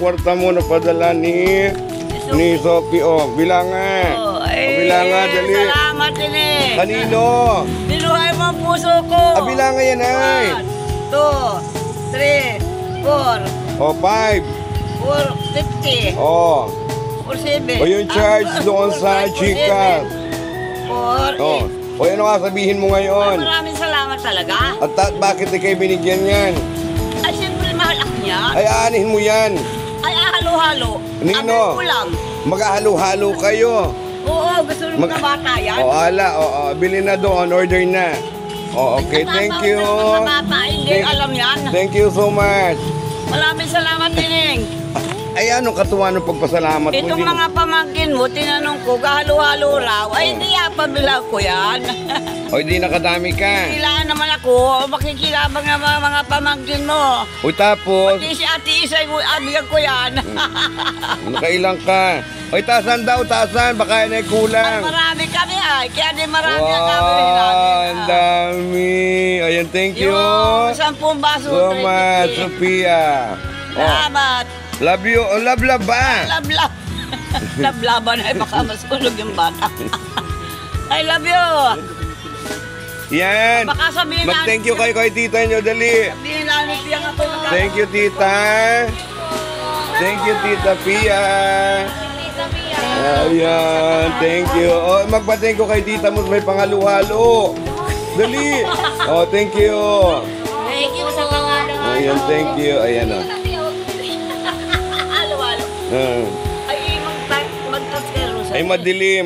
kwarta mo na padala ni Sophie. Oh, bilang nga. Bilang nga, dali. Salamat din eh. Kanino? Binuhay mo ang puso ko. Bilang nga yan ay. 1, 2, 3, 4. Oh, 5. 450. Oh. 47. O yung charge doon sa chika. 4, Oh. O ano nga sabihin mo ngayon? Maraming salamat talaga. At bakit kayo binigyan yan? Ay, siyempre mahal ako niya. Ay, aanin mo yan. Ay, halo-halo. Nino? Amin ko lang. Mag-ahalo-halo kayo. Oo, gusto mo na bata yan. O, ala. O, bili na doon. Order na. O, okay. Thank you. Mga bata, hindi alam yan. Thank you so much. Maraming salamat, Tining. Ay, anong katuwa ng pagpasalamat mo? Itong mga pamangkin mo, tinanong ko, halo-halo raw. Ay, hindi pabila ko yan. O, di nakadami ka. Kailangan naman ako, makikilabang ng mga pamangkin mo. O, tapos, Pati si Ate Isay, abigan ko yan. nakailang ka. O, tasan daw, tasan. Baka yan ay Ay, kulang. marami kami ay. Kaya di marami ang Wow, gagawin namin. ang dami. Ayan, thank you. Yung 10 baso. So much, 350. Sophia. Oh, Salamat. love you. Oh, love ba? Love. Lablaban ay baka masulog yung bata. I love you. Yan. Baka sabihin na. Mag-thank you kay tita nyo, dali. Sabihin na ni Pia ako. Thank you, tita. Thank you, tita Pia. Ayan, thank you. Oh, magpa-thank you kay tita mo, may pangalo-halo. Dali. Oh, thank you. Thank you sa pangalo. Ayan, thank you. Ayan, oh. Halo-halo. Ay, magtaskero sa Ay, madilim.